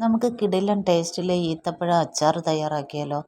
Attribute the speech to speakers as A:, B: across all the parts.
A: നമുക്ക് കിടിലൻ ടേസ്റ്റിൽ ഈത്തപ്പഴം അച്ചാർ തയ്യാറാക്കിയാലോ?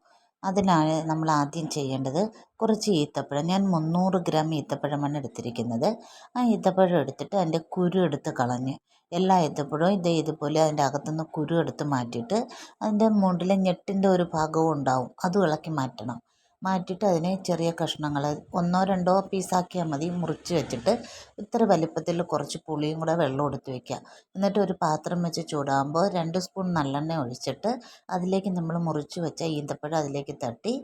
A: അതിനാണ് നമ്മൾ ആദ്യം ചെയ്യേണ്ടത് കുറച്ച് ഈത്തപ്പഴം. ഞാൻ 300 ഗ്രാം ഈത്തപ്പഴമാണ് എടുത്തിരിക്കുന്നത്. ആ ഈത്തപ്പഴം എടുത്തിട്ട് അതിൻ്റെ കുരു എടുത്ത് കളഞ്ഞ് എല്ലാ ഈത്തപ്പഴവും ഇതുപോലെ അതിൻ്റെ അകത്തുനിന്ന് കുരു എടുത്ത് മാറ്റിയിട്ട് അതിൻ്റെ മുകളിലെ ഞെട്ടിൻ്റെ ഒരു ഭാഗവും ഉണ്ടാവും, അതും ഇളക്കി മാറ്റണം. മാറ്റിയിട്ട് അതിനെ ചെറിയ കഷ്ണങ്ങൾ 1-2 പീസാക്കിയാൽ മതി. മുറിച്ച് വെച്ചിട്ട് ഇത്ര വലിപ്പത്തിൽ കുറച്ച് പുളിയും കൂടെ വെള്ളം എടുത്ത് വയ്ക്കുക. എന്നിട്ട് ഒരു പാത്രം വെച്ച് ചൂടാകുമ്പോൾ 2 സ്പൂൺ നല്ലെണ്ണ ഒഴിച്ചിട്ട് അതിലേക്ക് നമ്മൾ മുറിച്ച് വെച്ച ഈന്തപ്പഴം അതിലേക്ക് തട്ടി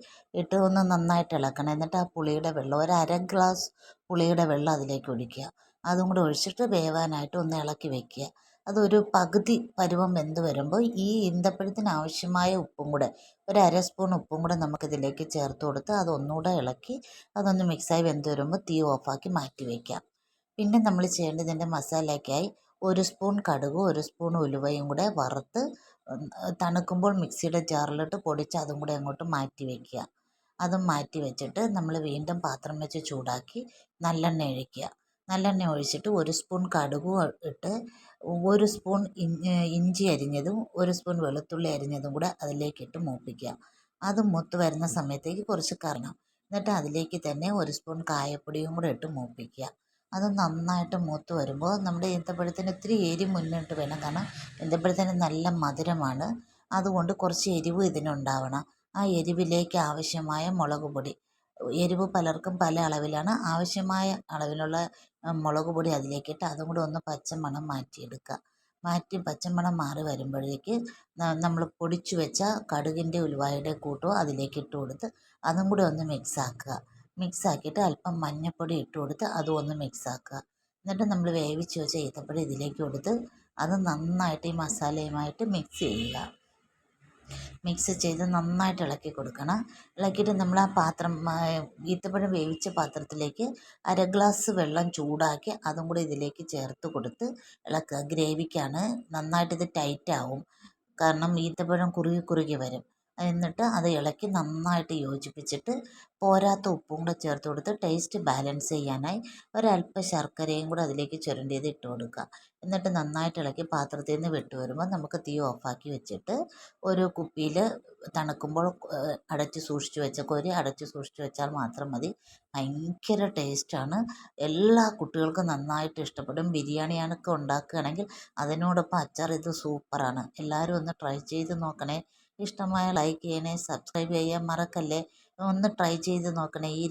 A: ഇട്ട് ഒന്ന് നന്നായിട്ട് ഇളക്കണം. എന്നിട്ട് ആ പുളിയുടെ വെള്ളം ഒരു 1/2 ഗ്ലാസ് പുളിയുടെ വെള്ളം അതിലേക്ക് ഒഴിക്കുക. അതും കൂടെ ഒഴിച്ചിട്ട് വേവാനായിട്ട് ഒന്ന് ഇളക്കി വയ്ക്കുക. അതൊരു പകുതി പരുവം വെന്ത് വരുമ്പോൾ ഈ ഈന്തപ്പഴത്തിന് ആവശ്യമായ ഉപ്പും കൂടെ ഒരു 1/2 സ്പൂൺ ഉപ്പും കൂടെ നമുക്കിതിലേക്ക് ചേർത്ത് കൊടുത്ത് അതൊന്നുകൂടെ ഇളക്കി അതൊന്ന് മിക്സായി വെന്ത് വരുമ്പോൾ തീ ഓഫാക്കി മാറ്റി വയ്ക്കാം. പിന്നെ നമ്മൾ ചെയ്യേണ്ടത് ഇതിൻ്റെ മസാലയ്ക്കായി 1 സ്പൂൺ കടുകും 1 സ്പൂൺ ഉലുവയും കൂടെ വറുത്ത് തണുക്കുമ്പോൾ മിക്സിയുടെ ജാറിലിട്ട് പൊടിച്ച് അതും കൂടെ അങ്ങോട്ട് മാറ്റി വയ്ക്കുക. അതും മാറ്റി വെച്ചിട്ട് നമ്മൾ വീണ്ടും പാത്രം വെച്ച് ചൂടാക്കി നല്ലെണ്ണ ഒഴിക്കുക. നല്ലെണ്ണ ഒഴിച്ചിട്ട് 1 സ്പൂൺ കടുകും ഇട്ട് 1 സ്പൂൺ ഇഞ്ചി അരിഞ്ഞതും 1 സ്പൂൺ വെളുത്തുള്ളി അരിഞ്ഞതും കൂടെ അതിലേക്കിട്ട് മൂപ്പിക്കുക. അത് മൂത്ത് വരുന്ന സമയത്തേക്ക് കുറച്ച് കറങ്ങണം. എന്നിട്ട് അതിലേക്ക് തന്നെ 1 സ്പൂൺ കായപ്പൊടിയും കൂടെ ഇട്ട് മൂപ്പിക്കുക. അത് നന്നായിട്ട് മൂത്ത് വരുമ്പോൾ നമ്മുടെ ഈന്തപ്പഴത്തിന് ഇത്തിരി എരിവ് മുന്നിട്ട് വേണം, കാരണം ഈന്തപ്പഴത്തിന് നല്ല മധുരമാണ്. അതുകൊണ്ട് കുറച്ച് എരിവ് ഇതിനുണ്ടാവണം. ആ എരിവിലേക്ക് ആവശ്യമായ മുളക് പൊടി, എരിവ് പലർക്കും പല അളവിലാണ്, ആവശ്യമായ അളവിലുള്ള മുളക് പൊടി അതിലേക്കിട്ട് അതും കൂടെ ഒന്ന് പച്ചമണം മാറ്റിയെടുക്കുക. പച്ചമണം മാറി വരുമ്പോഴേക്ക് നമ്മൾ പൊടിച്ചു വെച്ച കടുകിൻ്റെ ഉലുവായുടെ കൂട്ടോ അതിലേക്ക് ഇട്ട് കൊടുത്ത് അതും കൂടെ ഒന്ന് മിക്സാക്കിയിട്ട് അല്പം മഞ്ഞൾപ്പൊടി ഇട്ട് കൊടുത്ത് അതും ഒന്ന് മിക്സാക്കുക. എന്നിട്ട് നമ്മൾ വേവിച്ച് വെച്ച ഈത്തപ്പഴം ഇതിലേക്ക് കൊടുത്ത് അത് നന്നായിട്ട് ഈ മസാലയുമായിട്ട് മിക്സ് ചെയ്ത് നന്നായിട്ട് ഇളക്കി കൊടുക്കണം. ഇളക്കിയിട്ട് നമ്മൾ ആ പാത്രം ഈത്തപ്പഴം വേവിച്ച പാത്രത്തിലേക്ക് 1/2 ഗ്ലാസ് വെള്ളം ചൂടാക്കി അതും കൂടി ഇതിലേക്ക് ചേർത്ത് കൊടുത്ത് ഇളക്കുക. ഗ്രേവിക്കാണ്. നന്നായിട്ടിത് ടൈറ്റാവും, കാരണം ഈത്തപ്പഴം കുറുകി വരും. എന്നിട്ട് അത് ഇളക്കി നന്നായിട്ട് യോജിപ്പിച്ചിട്ട് പോരാത്ത ഉപ്പും കൂടെ ചേർത്ത് കൊടുത്ത് ടേസ്റ്റ് ബാലൻസ് ചെയ്യാനായി ഒരല്പം ശർക്കരയും കൂടെ അതിലേക്ക് ചുരണ്ടിയത് ഇട്ട് കൊടുക്കുക. എന്നിട്ട് നന്നായിട്ട് ഇളക്കി പാത്രത്തിൽ നിന്ന് വിട്ട് വരുമ്പോൾ നമുക്ക് തീ ഓഫാക്കി വെച്ചിട്ട് ഒരു കുപ്പിയിൽ തണുക്കുമ്പോൾ അടച്ച് സൂക്ഷിച്ച് വെച്ചാൽ മാത്രം മതി. ഭയങ്കര ടേസ്റ്റാണ്. എല്ലാ കുട്ടികൾക്കും നന്നായിട്ട് ഇഷ്ടപ്പെടും. ബിരിയാണിയാണൊക്കെ ഉണ്ടാക്കുകയാണെങ്കിൽ അതിനോടൊപ്പം അച്ചാർ ഇത് സൂപ്പറാണ്. എല്ലാവരും ഒന്ന് ട്രൈ ചെയ്ത് നോക്കണേ. ഇഷ്ടമായ ലൈക്ക് ചെയ്യണേ, സബ്സ്ക്രൈബ് ചെയ്യാൻ മറക്കല്ലേ. ഒന്ന് ട്രൈ ചെയ്ത് നോക്കണേ.